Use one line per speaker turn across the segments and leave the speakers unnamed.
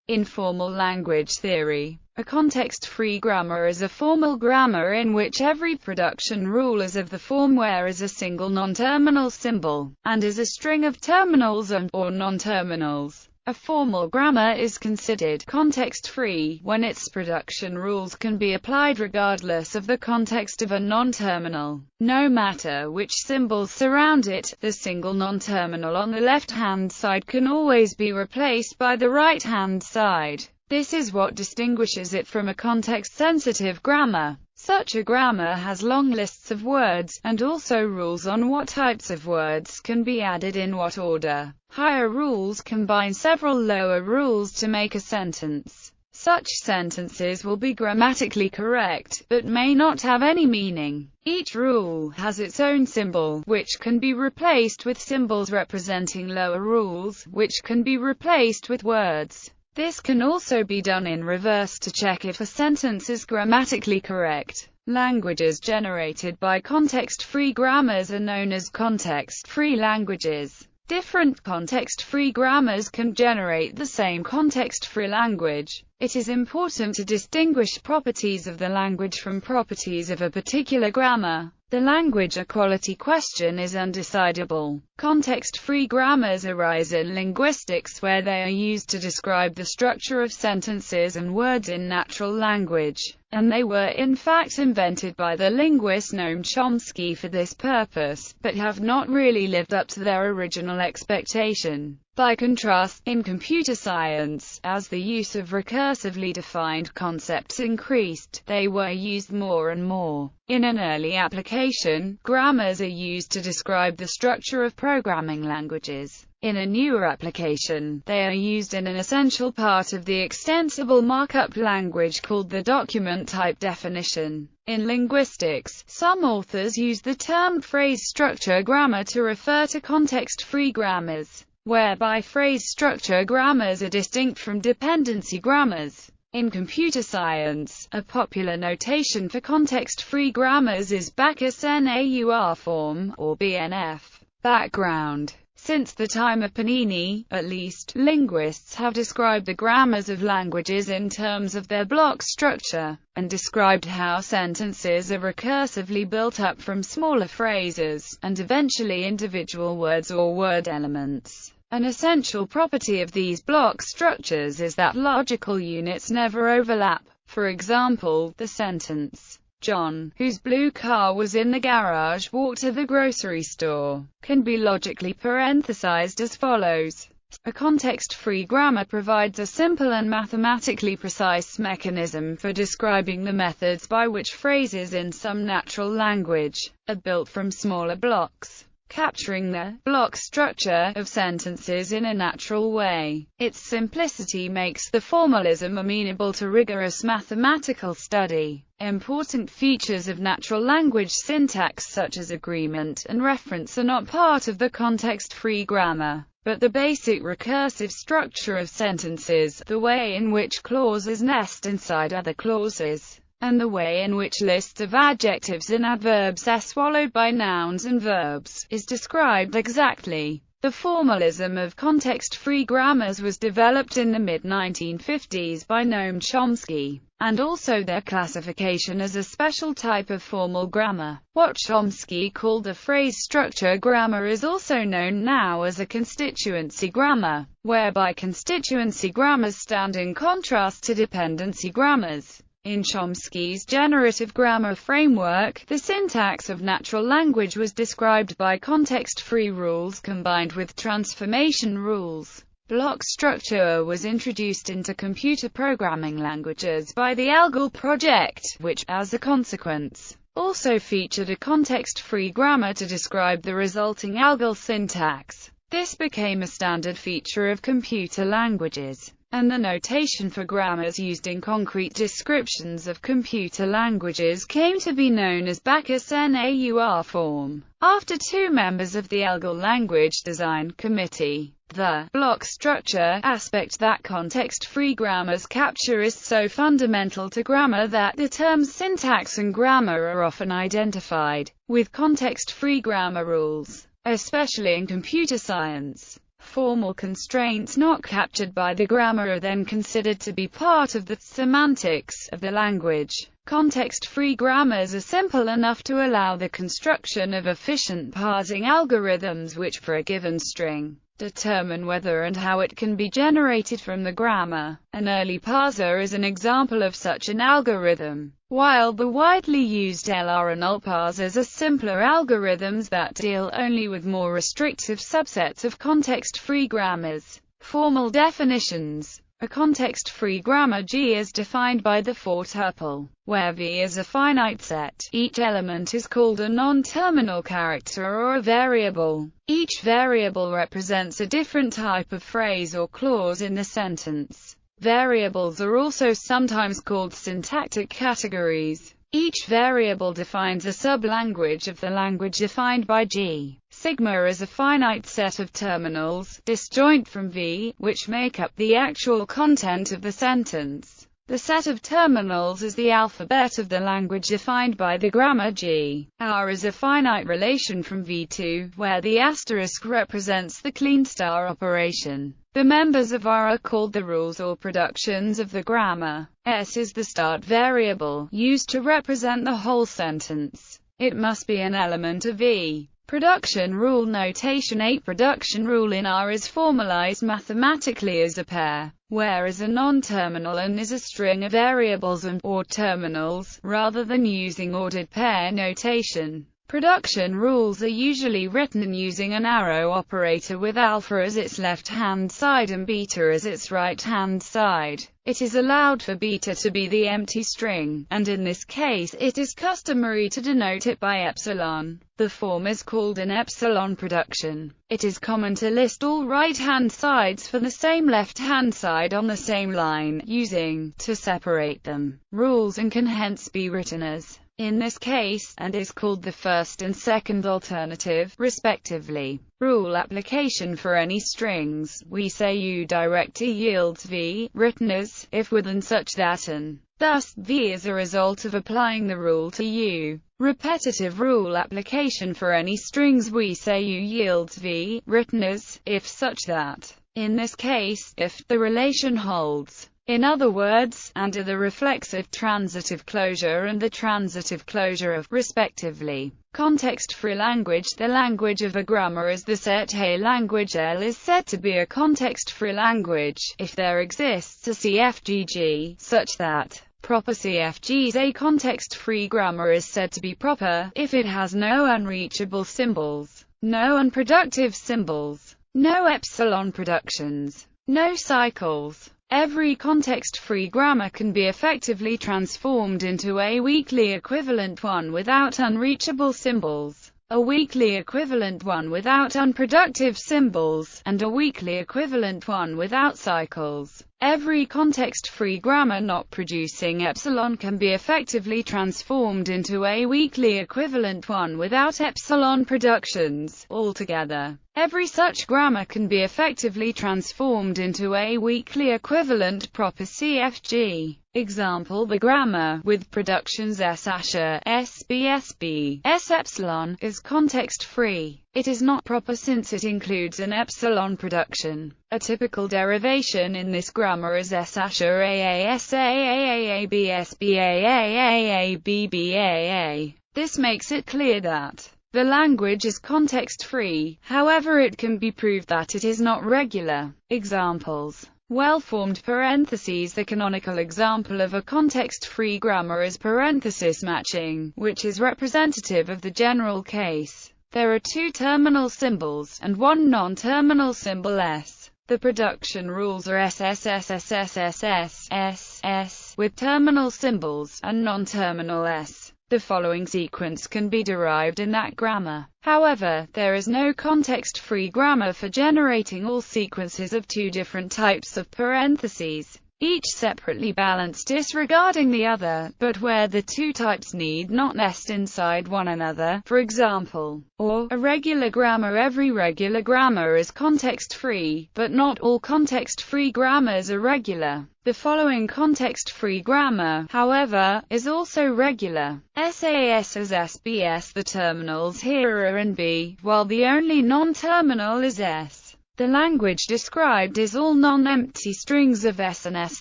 In formal language theory, a context-free grammar is a formal grammar in which every production rule is of the form where is a single non-terminal symbol, and is a string of terminals and/or non-terminals. A formal grammar is considered context-free when its production rules can be applied regardless of the context of a non-terminal. No matter which symbols surround it, the single non-terminal on the left-hand side can always be replaced by the right-hand side. This is what distinguishes it from a context-sensitive grammar. Such a grammar has long lists of words, and also rules on what types of words can be added in what order. Higher rules combine several lower rules to make a sentence. Such sentences will be grammatically correct, but may not have any meaning. Each rule has its own symbol, which can be replaced with symbols representing lower rules, which can be replaced with words. This can also be done in reverse to check if a sentence is grammatically correct. Languages generated by context-free grammars are known as context-free languages. Different context-free grammars can generate the same context-free language. It is important to distinguish properties of the language from properties of a particular grammar. The language equality question is undecidable. Context-free grammars arise in linguistics where they are used to describe the structure of sentences and words in natural language, and they were in fact invented by the linguist Noam Chomsky for this purpose, but have not really lived up to their original expectation. By contrast, in computer science, as the use of recursively defined concepts increased, they were used more and more. In an early application, grammars are used to describe the structure of programming languages. In a newer application, they are used in an essential part of the extensible markup language called the document type definition. In linguistics, some authors use the term phrase structure grammar to refer to context-free grammars, whereby phrase structure grammars are distinct from dependency grammars. In computer science, a popular notation for context-free grammars is Backus NAUR form, or BNF, background. Since the time of Panini, at least, linguists have described the grammars of languages in terms of their block structure, and described how sentences are recursively built up from smaller phrases, and eventually individual words or word elements. An essential property of these block structures is that logical units never overlap. For example, the sentence, "John, whose blue car was in the garage, walked to the grocery store," can be logically parenthesized as follows. A context-free grammar provides a simple and mathematically precise mechanism for describing the methods by which phrases in some natural language are built from smaller blocks, capturing the block structure of sentences in a natural way. Its simplicity makes the formalism amenable to rigorous mathematical study. Important features of natural language syntax such as agreement and reference are not part of the context-free grammar, but the basic recursive structure of sentences, the way in which clauses nest inside other clauses, and the way in which lists of adjectives and adverbs are swallowed by nouns and verbs, is described exactly. The formalism of context-free grammars was developed in the mid-1950s by Noam Chomsky, and also their classification as a special type of formal grammar. What Chomsky called a phrase structure grammar is also known now as a constituency grammar, whereby constituency grammars stand in contrast to dependency grammars. In Chomsky's generative grammar framework, the syntax of natural language was described by context-free rules combined with transformation rules. Block structure was introduced into computer programming languages by the Algebraic project, which, as a consequence, also featured a context-free grammar to describe the resulting algebraic syntax. This became a standard feature of computer languages, and the notation for grammars used in concrete descriptions of computer languages came to be known as Backus NAUR form, after two members of the Algebraic Language Design Committee. The block structure aspect that context-free grammars capture is so fundamental to grammar that the terms syntax and grammar are often identified with context-free grammar rules, especially in computer science. Formal constraints not captured by the grammar are then considered to be part of the semantics of the language. Context-free grammars are simple enough to allow the construction of efficient parsing algorithms which, for a given string, determine whether and how it can be generated from the grammar. An early parser is an example of such an algorithm, while the widely used LR and UL parsers are simpler algorithms that deal only with more restrictive subsets of context-free grammars. Formal definitions. A context-free grammar G is defined by the four-tuple, where V is a finite set. Each element is called a non-terminal character or a variable. Each variable represents a different type of phrase or clause in the sentence. Variables are also sometimes called syntactic categories. Each variable defines a sub-language of the language defined by G. Sigma is a finite set of terminals, disjoint from V, which make up the actual content of the sentence. The set of terminals is the alphabet of the language defined by the grammar G. R is a finite relation from V2, where the asterisk represents the clean star operation. The members of R are called the rules or productions of the grammar. S is the start variable, used to represent the whole sentence. It must be an element of V. Production rule notation. A production rule in R is formalized mathematically as a pair, whereas a non-terminal and is a string of variables and or terminals, rather than using ordered pair notation. Production rules are usually written using an arrow operator with alpha as its left-hand side and beta as its right-hand side. It is allowed for beta to be the empty string, and in this case it is customary to denote it by epsilon. The form is called an epsilon production. It is common to list all right-hand sides for the same left-hand side on the same line, using to separate them rules, and can hence be written as in this case, and is called the first and second alternative, respectively. Rule application for any strings. We say U direct E yields V, written as, if within such that and. Thus, V is a result of applying the rule to U. Repetitive rule application for any strings. We say U yields V, written as, if such that. In this case, if the relation holds. In other words, under the reflexive transitive closure and the transitive closure of, respectively. Context-free language. The language of a grammar is the set A language. L is said to be a context-free language if there exists a CFGG, such that proper CFGs. A context-free grammar is said to be proper if it has no unreachable symbols, no unproductive symbols, no epsilon productions, no cycles. Every context-free grammar can be effectively transformed into a weakly equivalent one without unreachable symbols, a weakly equivalent one without unproductive symbols, and a weakly equivalent one without cycles. Every context-free grammar not producing epsilon can be effectively transformed into a weakly equivalent one without epsilon productions. Altogether, every such grammar can be effectively transformed into a weakly equivalent proper CFG. Example: the grammar with productions S asher, S BSB, S epsilon is context-free. It is not proper since it includes an epsilon production. A typical derivation in this grammar is S asher AASAAABSBAAABBAA. This makes it clear that the language is context-free, however it can be proved that it is not regular. Examples: well-formed parentheses. The canonical example of a context-free grammar is parenthesis matching, which is representative of the general case. There are two terminal symbols, and one non-terminal symbol S. The production rules are SSSSSSSSS, with terminal symbols, and non-terminal S. The following sequence can be derived in that grammar. However, there is no context-free grammar for generating all sequences of two different types of parentheses, each separately balanced disregarding the other, but where the two types need not nest inside one another, for example, or a regular grammar. Every regular grammar is context-free, but not all context-free grammars are regular. The following context-free grammar, however, is also regular. SAS as SBS. The terminals here are A and B, while the only non-terminal is S. The language described is all non-empty strings of S and S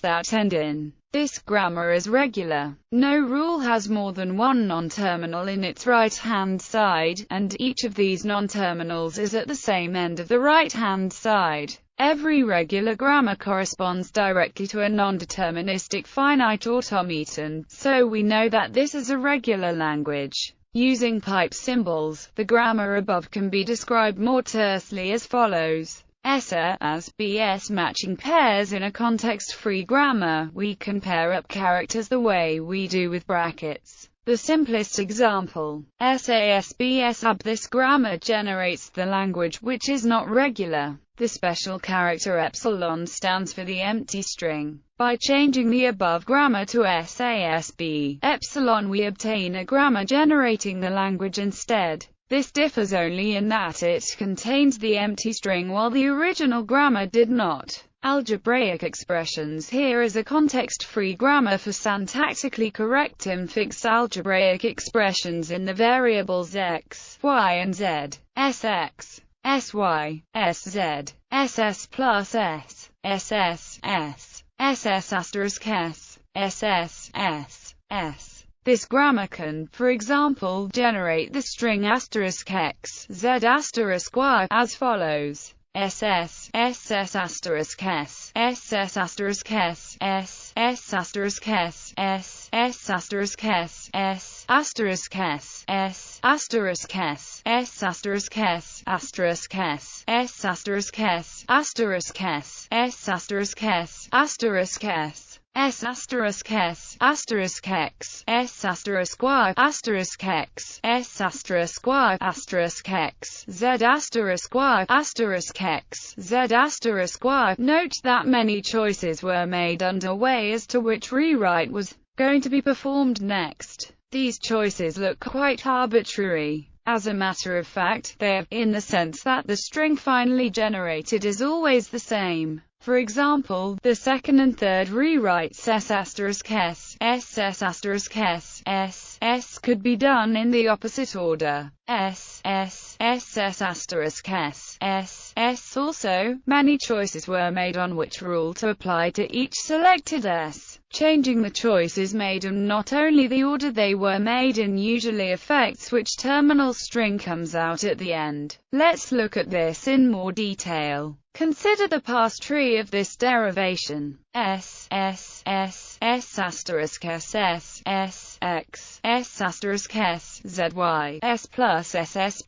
that end in. This grammar is regular. No rule has more than one non-terminal in its right-hand side, and each of these non-terminals is at the same end of the right-hand side. Every regular grammar corresponds directly to a non-deterministic finite automaton, so we know that this is a regular language. Using pipe symbols, the grammar above can be described more tersely as follows. S-A as BS matching pairs in a context-free grammar. We can pair up characters the way we do with brackets. The simplest example, SASBS. This grammar generates the language which is not regular. The special character epsilon stands for the empty string. By changing the above grammar to SASB epsilon, we obtain a grammar generating the language instead. This differs only in that it contains the empty string while the original grammar did not. Algebraic expressions. Here is a context-free grammar for syntactically correct infix algebraic expressions in the variables x, y and z. Sx, sy, sz, ss plus s, ss, s, ss asterisk s, ss, s, s. This grammar can, for example, generate the string asterisk x, z asterisk y, as follows. SS, SS asterisk s, SS asterisk s, s, s asterisk s, s, s asterisk s, s, asterisk s, s, asterisk s, s asterisk s, asterisk s, s asterisk s, asterisk s, s asterisk s, asterisk s. S asterisk s, asterisk x, s asterisk y, asterisk x, s asterisk y, asterisk x, z asterisk y, asterisk x, z asterisk y. Note that many choices were made underway as to which rewrite was going to be performed next. These choices look quite arbitrary. As a matter of fact, they are, in the sense that the string finally generated is always the same. For example, the second and third rewrites s asterisk s, s asterisk s, s, s could be done in the opposite order. S asterisk s, s, s. Also, many choices were made on which rule to apply to each selected s. Changing the choices made and not only the order they were made in usually affects which terminal string comes out at the end. Let's look at this in more detail. Consider the parse tree of this derivation. S asterisk s, s, x, s asterisk s, z, y, s plus s, x,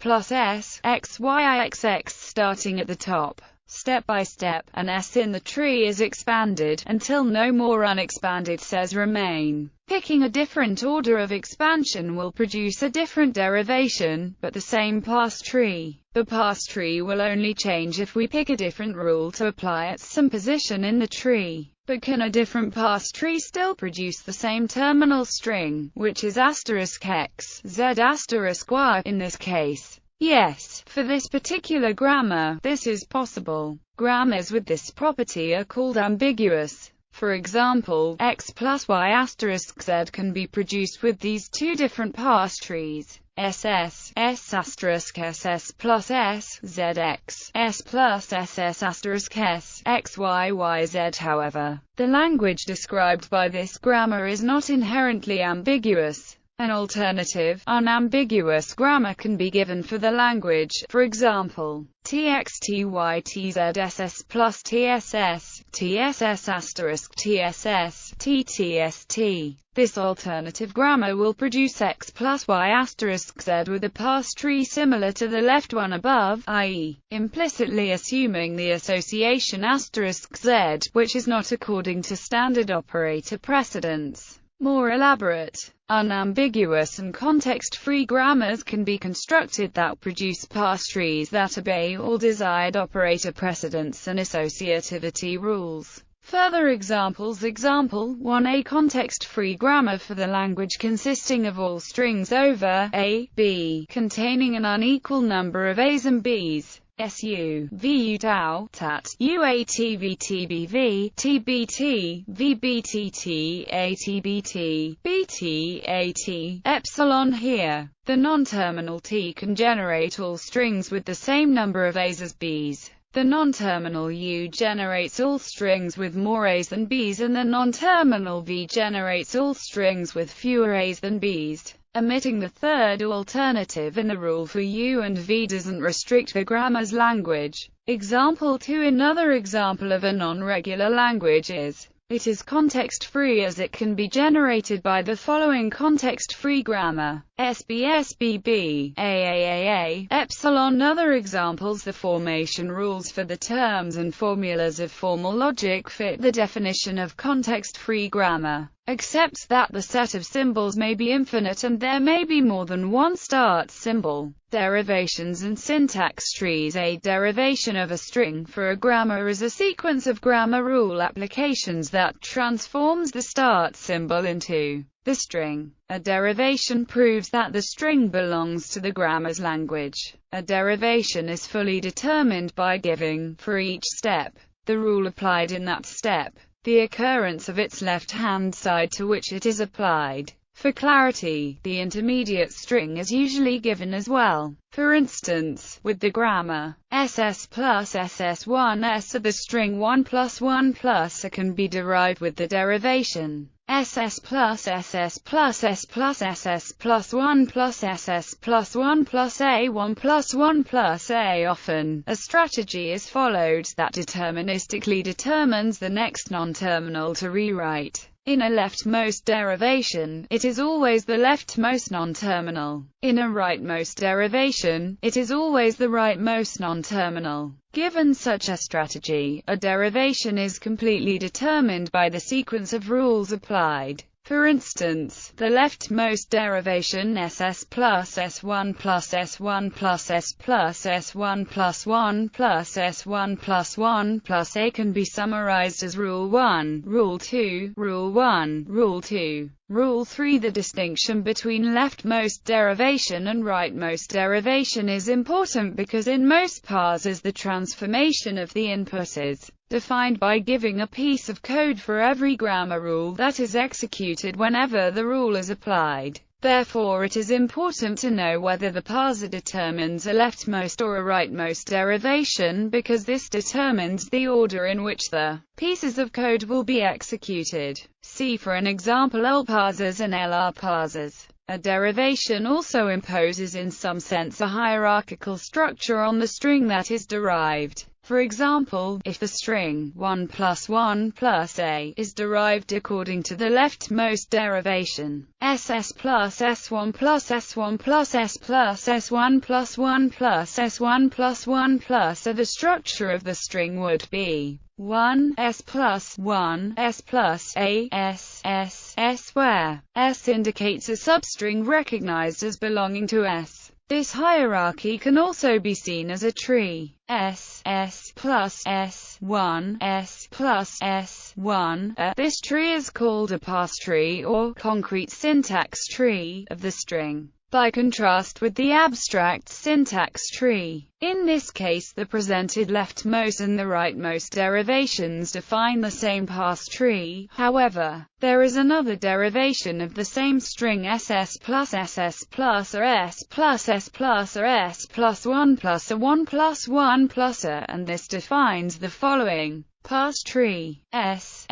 y, x, x, starting at the top. Step by step, an S in the tree is expanded, until no more unexpanded Ss remain. Picking a different order of expansion will produce a different derivation, but the same parse tree. The parse tree will only change if we pick a different rule to apply at some position in the tree. But can a different parse tree still produce the same terminal string, which is asterisk x, z asterisk y, in this case? Yes, for this particular grammar, this is possible. Grammars with this property are called ambiguous. For example, x plus y asterisk z can be produced with these two different parse trees. SS, S asterisk SS plus S, ZX, S plus SS asterisk S, X, Y, Y, Z. However, the language described by this grammar is not inherently ambiguous. An alternative, unambiguous grammar can be given for the language, for example, TXTYTZSS plus TSS, TSS asterisk TSS, TTST. This alternative grammar will produce X plus Y asterisk Z with a parse tree similar to the left one above, i.e., implicitly assuming the association asterisk Z, which is not according to standard operator precedence. More elaborate, unambiguous and context-free grammars can be constructed that produce parse trees that obey all desired operator precedence and associativity rules. Further examples. Example 1. A context-free grammar for the language consisting of all strings over a, b, containing an unequal number of a's and b's. SU, VU tau, tat, UATVTBV, TBT, VBTT, ATBT, BT, AT, epsilon. Here, the non-terminal T can generate all strings with the same number of A's as B's. The non-terminal U generates all strings with more A's than B's, and the non-terminal V generates all strings with fewer A's than B's. Omitting the third alternative in the rule for U and V doesn't restrict the grammar's language. Example 2. Another example of a non-regular language is, it is context-free as it can be generated by the following context-free grammar: SB, SBB, AAAA, Epsilon. Other examples: the formation rules for the terms and formulas of formal logic fit the definition of context-free grammar, except that the set of symbols may be infinite and there may be more than one start symbol. Derivations and syntax trees. A derivation of a string for a grammar is a sequence of grammar rule applications that transforms the start symbol into the string. A derivation proves that the string belongs to the grammar's language. A derivation is fully determined by giving, for each step, the rule applied in that step, the occurrence of its left-hand side to which it is applied. For clarity, the intermediate string is usually given as well. For instance, with the grammar SS plus SS1S, the string 1 plus 1 plus A can be derived with the derivation SS plus SS plus S plus SS plus 1 plus SS plus 1 plus A 1 plus 1 plus A. Often, a strategy is followed that deterministically determines the next non-terminal to rewrite. In a leftmost derivation, it is always the leftmost non-terminal. In a rightmost derivation, it is always the rightmost non-terminal. Given such a strategy, a derivation is completely determined by the sequence of rules applied. For instance, the leftmost derivation SS plus S1 plus S1 plus S plus S1 plus 1 plus S1 plus 1 plus A can be summarized as Rule 1, Rule 2, Rule 1, Rule 2. Rule 3. The distinction between leftmost derivation and rightmost derivation is important because in most parsers the transformation of the input is defined by giving a piece of code for every grammar rule that is executed whenever the rule is applied. Therefore it is important to know whether the parser determines a leftmost or a rightmost derivation, because this determines the order in which the pieces of code will be executed. See for an example OL parsers and LR parsers. A derivation also imposes in some sense a hierarchical structure on the string that is derived. For example, if the string 1 plus 1 plus A is derived according to the leftmost derivation, SS plus S1 plus S1 plus S plus S1 plus 1 plus S1 plus 1 plus A, the structure of the string would be 1 S plus 1 S plus A S S S, where S indicates a substring recognized as belonging to S. This hierarchy can also be seen as a tree. S plus S1 S plus S1 This tree is called a parse tree or concrete syntax tree of the string, by contrast with the abstract syntax tree. In this case, the presented leftmost and the rightmost derivations define the same parse tree. However, there is another derivation of the same string SS plus SS plus A S plus S plus A S plus 1 plus A 1 plus 1 plus A, and this defines the following parse tree: S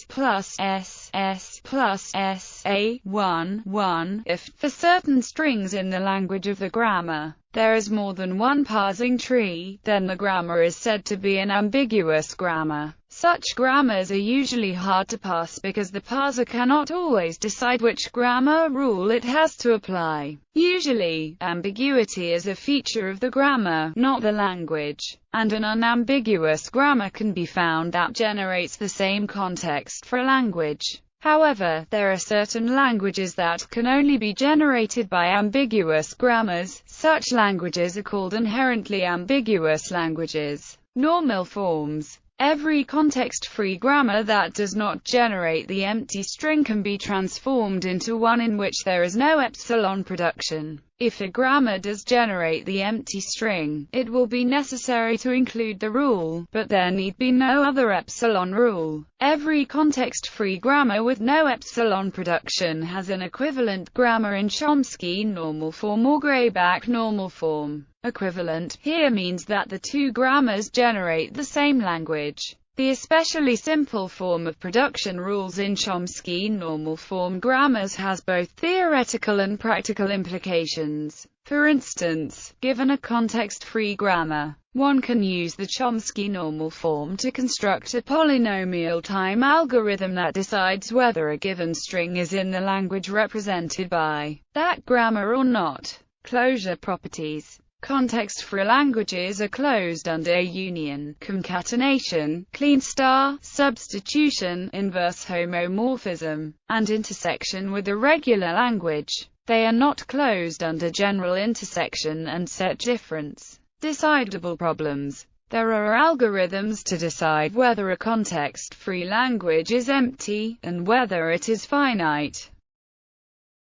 plus S plus S A 1 1. If, for certain strings in the language of the grammar, there is more than one parsing tree, then the grammar is said to be an ambiguous grammar. Such grammars are usually hard to parse because the parser cannot always decide which grammar rule it has to apply. Usually, ambiguity is a feature of the grammar, not the language, and an unambiguous grammar can be found that generates the same context for a language. However, there are certain languages that can only be generated by ambiguous grammars. Such languages are called inherently ambiguous languages. Normal forms. Every context-free grammar that does not generate the empty string can be transformed into one in which there is no epsilon production. If a grammar does generate the empty string, it will be necessary to include the rule, but there need be no other epsilon rule. Every context-free grammar with no epsilon production has an equivalent grammar in Chomsky normal form or Grayback normal form. Equivalent here means that the two grammars generate the same language. The especially simple form of production rules in Chomsky normal form grammars has both theoretical and practical implications. For instance, given a context-free grammar, one can use the Chomsky normal form to construct a polynomial time algorithm that decides whether a given string is in the language represented by that grammar or not. Closure properties. Context-free languages are closed under union, concatenation, clean star, substitution, inverse homomorphism, and intersection with a regular language. They are not closed under general intersection and set difference. Decidable problems. There are algorithms to decide whether a context-free language is empty, and whether it is finite.